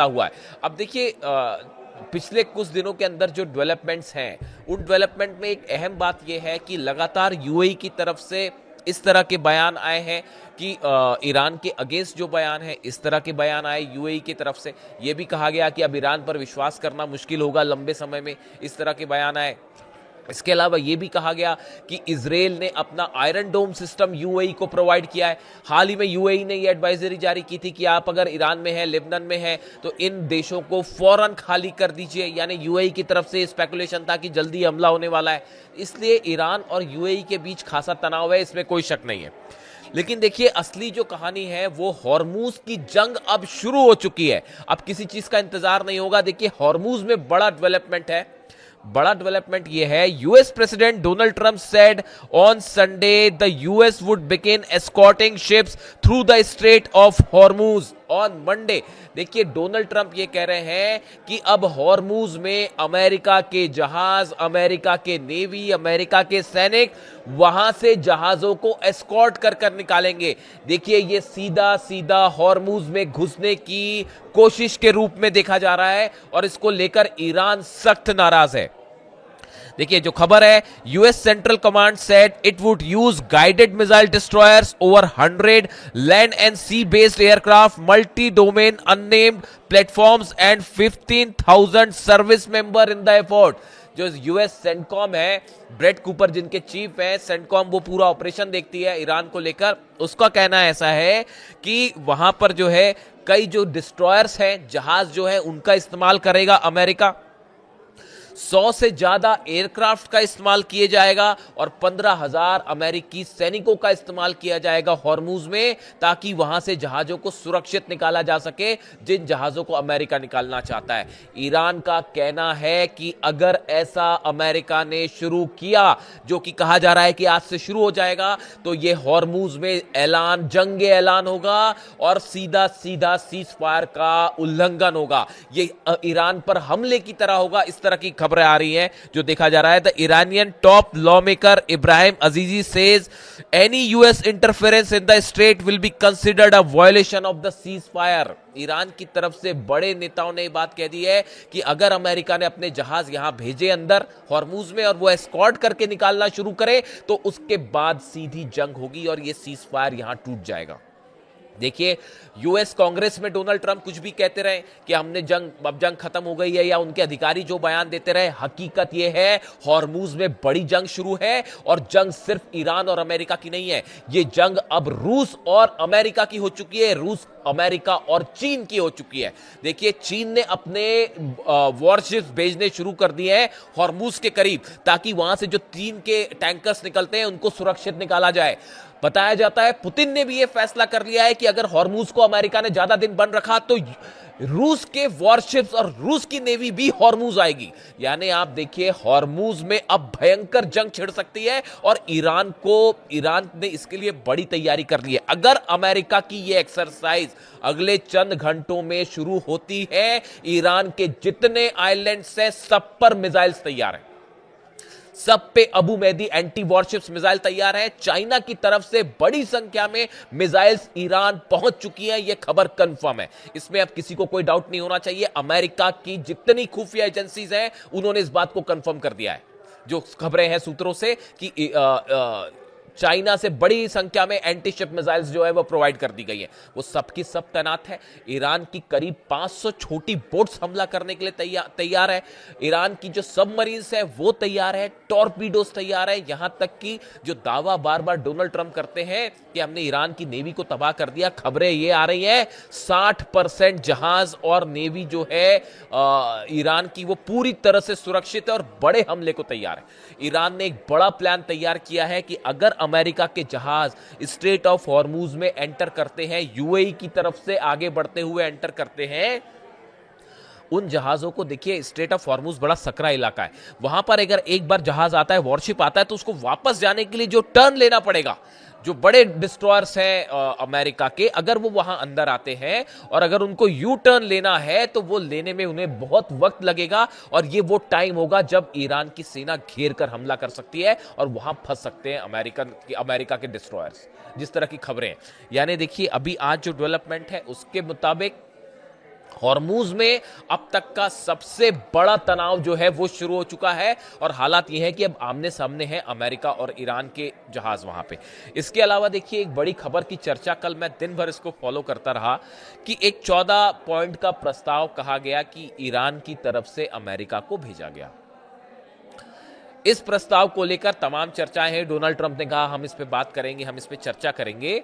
हुआ है। अब देखिए पिछले कुछ दिनों के अंदर जो डेवलपमेंट्स हैं, उन डेवलपमेंट में एक अहम बात यह है कि लगातार यूएई की तरफ से इस तरह के बयान आए हैं कि ईरान के अगेंस्ट जो बयान है, इस तरह के बयान आए यूएई की तरफ से। यह भी कहा गया कि अब ईरान पर विश्वास करना मुश्किल होगा लंबे समय में, इस तरह के बयान आए। इसके अलावा यह भी कहा गया कि इजराइल ने अपना आयरन डोम सिस्टम यूएई को प्रोवाइड किया है। हाल ही में यूएई ने यह एडवाइजरी जारी की थी कि आप अगर ईरान में है, लेबनान में है, तो इन देशों को फौरन खाली कर दीजिए। यानी यूएई की तरफ से स्पेकुलेशन था कि जल्दी हमला होने वाला है, इसलिए ईरान और यूएई के बीच खासा तनाव है, इसमें कोई शक नहीं है। लेकिन देखिए असली जो कहानी है वो हॉर्मूज की जंग अब शुरू हो चुकी है। अब किसी चीज का इंतजार नहीं होगा। देखिए हॉर्मूज में बड़ा डेवलपमेंट है। बड़ा डेवलपमेंट यह है, US president Donald Trump said on Sunday the US would begin escorting ships through the straight of Hormuz on Monday. देखिए डोनाल्ड ट्रंप ये कह रहे हैं कि अब हॉर्मूज में अमेरिका के जहाज, अमेरिका के नेवी, अमेरिका के सैनिक वहां से जहाजों को एस्कॉर्ट कर कर निकालेंगे। देखिए ये सीधा सीधा हॉर्मूज में घुसने की कोशिश के रूप में देखा जा रहा है और इसको लेकर ईरान सख्त नाराज है। देखिए जो खबर है, US central command said it would use guided missile destroyers over 100 land and sea based aircraft, multi domain unmanned platforms and 15,000 service member in the effort. जो यूएस सेंटकॉम है, ब्रेट कूपर जिनके चीफ है, CENTCOM वो पूरा operation देखती है Iran को लेकर, उसका कहना ऐसा है कि वहां पर जो है कई जो डिस्ट्रॉयर्स हैं, जहाज जो है उनका इस्तेमाल करेगा अमेरिका। 100 से ज्यादा एयरक्राफ्ट का इस्तेमाल किया जाएगा और 15,000 अमेरिकी सैनिकों का इस्तेमाल किया जाएगा हॉर्मूज में, ताकि वहां से जहाजों को सुरक्षित निकाला जा सके, जिन जहाजों को अमेरिका निकालना चाहता है। ईरान का कहना है कि अगर ऐसा अमेरिका ने शुरू किया, जो कि कहा जा रहा है कि आज से शुरू हो जाएगा, तो यह हॉर्मूज में ऐलान, जंग ऐलान होगा और सीधा सीधा सीज फायर का उल्लंघन होगा। यह ईरान पर हमले की तरह होगा। इस तरह की खबरें आ रही हैं जो देखा जा रहा है। The Iranian top law maker Ibrahim अजीजी says any US interference in the straight will be considered a violation of the cease fire. Iran की तरफ से बड़े नेताओं ने बात कह दी है कि अगर अमेरिका ने अपने जहाज यहां भेजे अंदर हॉर्मूज में और वो एस्कॉर्ट करके निकालना शुरू करे, तो उसके बाद सीधी जंग होगी और ये सीज फायर यहां टूट जाएगा। देखिए यूएस कांग्रेस में डोनाल्ड ट्रंप कुछ भी कहते रहे कि हमने अब जंग खत्म हो गई है, या उनके अधिकारी जो बयान देते रहे, हकीकत यह है हॉर्मूज में बड़ी जंग शुरू है और जंग सिर्फ ईरान और अमेरिका की नहीं है, ये जंग अब रूस और अमेरिका की हो चुकी है, रूस, अमेरिका और चीन की हो चुकी है। देखिए चीन ने अपने वॉरशिप्स भेजने शुरू कर दिए हैं हॉर्मूज के करीब, ताकि वहां से जो चीन के टैंकर्स निकलते हैं उनको सुरक्षित निकाला जाए। बताया जाता है पुतिन ने भी यह फैसला कर लिया है कि अगर हॉर्मूज को अमेरिका ने ज्यादा दिन बंद रखा तो रूस के वॉरशिप्स और रूस की नेवी भी हॉर्मूज आएगी। यानी आप देखिए हॉर्मूज में अब भयंकर जंग छिड़ सकती है और ईरान ने इसके लिए बड़ी तैयारी कर ली है। अगर अमेरिका की यह एक्सरसाइज अगले चंद घंटों में शुरू होती है, ईरान के जितने आइलैंड्स हैं सब पर मिसाइल्स तैयार हैं, सब पे Abu Mahdi anti warships missile तैयार है। चाइना की तरफ से बड़ी संख्या में मिसाइल्स ईरान पहुंच चुकी हैं, यह खबर कंफर्म है, इसमें अब किसी को कोई डाउट नहीं होना चाहिए। अमेरिका की जितनी खुफिया एजेंसीज हैं उन्होंने इस बात को कंफर्म कर दिया है, जो खबरें हैं सूत्रों से, कि चाइना से बड़ी संख्या में एंटी शिप मिसाइल्स जो है वो प्रोवाइड कर दी गई है, वो सबकी सब तैनात है। ईरान की करीब 500 छोटी बोट्स हमला करने के लिए तैयार है। ईरान की जो सबमरीन्स है वो तैयार है, टॉर्पीडोस तैयार है। यहां तक कि जो दावा बार बार डोनाल्ड ट्रंप करते हैं कि हमने ईरान की नेवी को तबाह कर दिया, खबरें ये आ रही हैं 60% जहाज और नेवी जो है ईरान की वो पूरी तरह से सुरक्षित है और बड़े हमले को तैयार है। ईरान ने एक बड़ा प्लान तैयार किया है कि अगर अमेरिका के जहाज स्ट्रेट ऑफ हॉर्मूज में एंटर करते हैं, यूएई की तरफ से आगे बढ़ते हुए एंटर करते हैं, उन जहाजों को, देखिए स्ट्रेट ऑफ हॉर्मूज बड़ा सकरा इलाका है, वहां पर अगर एक बार जहाज आता है, वॉरशिप आता है, तो उसको वापस जाने के लिए जो टर्न लेना पड़ेगा, जो बड़े डिस्ट्रॉयर्स हैं अमेरिका के, अगर वो वहां अंदर आते हैं और अगर उनको यू टर्न लेना है तो वो लेने में उन्हें बहुत वक्त लगेगा और ये वो टाइम होगा जब ईरान की सेना घेर कर हमला कर सकती है और वहां फंस सकते हैं अमेरिका के डिस्ट्रॉयर्स, जिस तरह की खबरें हैं। यानी देखिए अभी आज जो डेवलपमेंट है उसके मुताबिक हॉर्मूज में अब तक का सबसे बड़ा तनाव जो है वो शुरू हो चुका है और हालात ये है कि अब आमने सामने है अमेरिका और ईरान के जहाज वहां पे। इसके अलावा देखिए एक बड़ी खबर की चर्चा, कल मैं दिन भर इसको फॉलो करता रहा कि एक 14 पॉइंट का प्रस्ताव कहा गया कि ईरान की तरफ से अमेरिका को भेजा गया। इस प्रस्ताव को लेकर तमाम चर्चाएं हैं। डोनाल्ड ट्रंप ने कहा हम इस पे बात करेंगे, हम इस पे चर्चा करेंगे।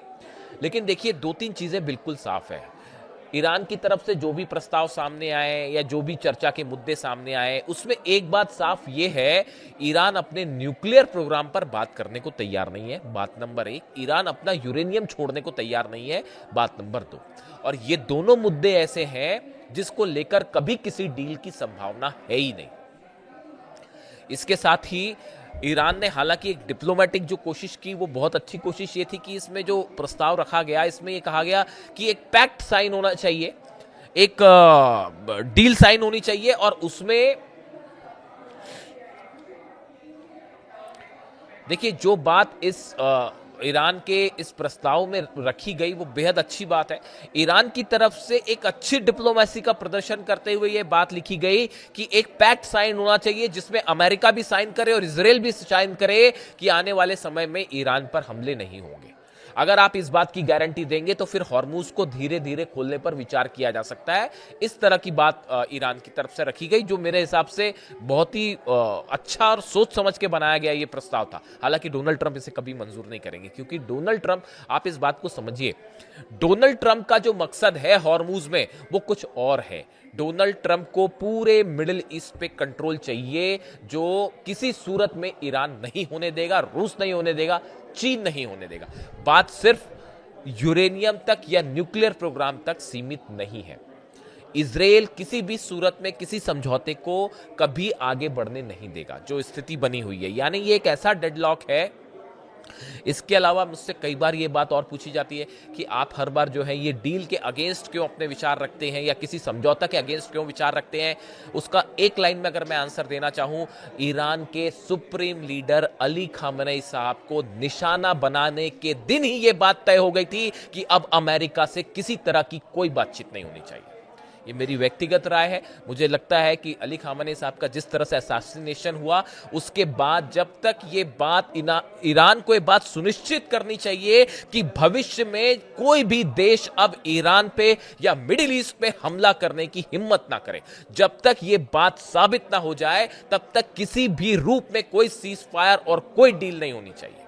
लेकिन देखिए दो तीन चीजें बिल्कुल साफ है। ईरान की तरफ से जो भी प्रस्ताव सामने आए या जो भी चर्चा के मुद्दे सामने आए, उसमें एक बात साफ ये है, ईरान अपने न्यूक्लियर प्रोग्राम पर बात करने को तैयार नहीं है, बात नंबर एक। ईरान अपना यूरेनियम छोड़ने को तैयार नहीं है, बात नंबर दो। और ये दोनों मुद्दे ऐसे हैं जिसको लेकर कभी किसी डील की संभावना है ही नहीं। इसके साथ ही ईरान ने हालांकि एक डिप्लोमेटिक जो कोशिश की वो बहुत अच्छी कोशिश ये थी कि इसमें जो प्रस्ताव रखा गया, इसमें ये कहा गया कि एक पैक्ट साइन होना चाहिए, एक डील साइन होनी चाहिए और उसमें देखिए जो बात इस ईरान के इस प्रस्ताव में रखी गई वो बेहद अच्छी बात है। ईरान की तरफ से एक अच्छी डिप्लोमेसी का प्रदर्शन करते हुए ये बात लिखी गई कि एक पैक्ट साइन होना चाहिए जिसमें अमेरिका भी साइन करे और इजराइल भी साइन करे कि आने वाले समय में ईरान पर हमले नहीं होंगे। अगर आप इस बात की गारंटी देंगे तो फिर हॉर्मूज को धीरे धीरे खोलने पर विचार किया जा सकता है। इस तरह की बात ईरान की तरफ से रखी गई, जो मेरे हिसाब से बहुत ही अच्छा और सोच समझ के बनाया गया ये प्रस्ताव था। हालांकि डोनाल्ड ट्रंप इसे कभी मंजूर नहीं करेंगे, क्योंकि डोनाल्ड ट्रंप, आप इस बात को समझिए, डोनाल्ड ट्रंप का जो मकसद है हॉर्मूज में वो कुछ और है। डोनाल्ड ट्रंप को पूरे मिडिल ईस्ट पे कंट्रोल चाहिए, जो किसी सूरत में ईरान नहीं होने देगा, रूस नहीं होने देगा, चीन नहीं होने देगा। बात सिर्फ यूरेनियम तक या न्यूक्लियर प्रोग्राम तक सीमित नहीं है। इजराइल किसी भी सूरत में किसी समझौते को कभी आगे बढ़ने नहीं देगा, जो स्थिति बनी हुई है। यानी ये एक ऐसा डेडलॉक है। इसके अलावा मुझसे कई बार ये बात और पूछी जाती है कि आप हर बार जो है ये डील के अगेंस्ट क्यों अपने विचार रखते हैं या किसी समझौता के अगेंस्ट क्यों विचार रखते हैं। उसका एक लाइन में अगर मैं आंसर देना चाहूं, ईरान के सुप्रीम लीडर अली खामेनी साहब को निशाना बनाने के दिन ही ये बात तय हो गई थी कि अब अमेरिका से किसी तरह की कोई बातचीत नहीं होनी चाहिए। ये मेरी व्यक्तिगत राय है। मुझे लगता है कि अली खामेनी साहब का जिस तरह से असैसिनेशन हुआ, उसके बाद जब तक ये बात ईरान को ये बात सुनिश्चित करनी चाहिए कि भविष्य में कोई भी देश अब ईरान पे या मिडिल ईस्ट पे हमला करने की हिम्मत ना करे, जब तक ये बात साबित ना हो जाए तब तक किसी भी रूप में कोई सीज फायर और कोई डील नहीं होनी चाहिए।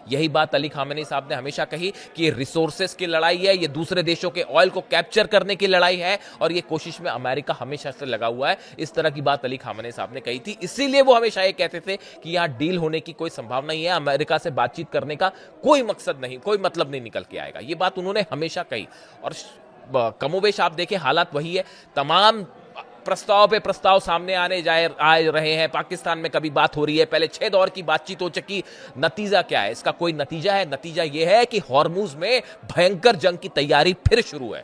यही बात अली खामेनी साहब ने हमेशा कही कि ये रिसोर्सेस की लड़ाई है, ये दूसरे देशों के ऑयल को कैप्चर करने की लड़ाई है और ये कोशिश में अमेरिका हमेशा से लगा हुआ है। इस तरह की बात अली खामेनी साहब ने कही थी। इसीलिए वो हमेशा ये कहते थे कि यहां डील होने की कोई संभावना नहीं है, अमेरिका से बातचीत करने का कोई मकसद नहीं, कोई मतलब नहीं निकल के आएगा। ये बात उन्होंने हमेशा कही और कमोबेश आप देखें हालात वही है। तमाम प्रस्ताव पे प्रस्ताव सामने आ रहे हैं। पाकिस्तान में कभी बात हो रही है, पहले 6 दौर की बातचीत हो चुकी। नतीजा क्या है? इसका कोई नतीजा है? नतीजा यह है कि हॉर्मूज में भयंकर जंग की तैयारी फिर शुरू है।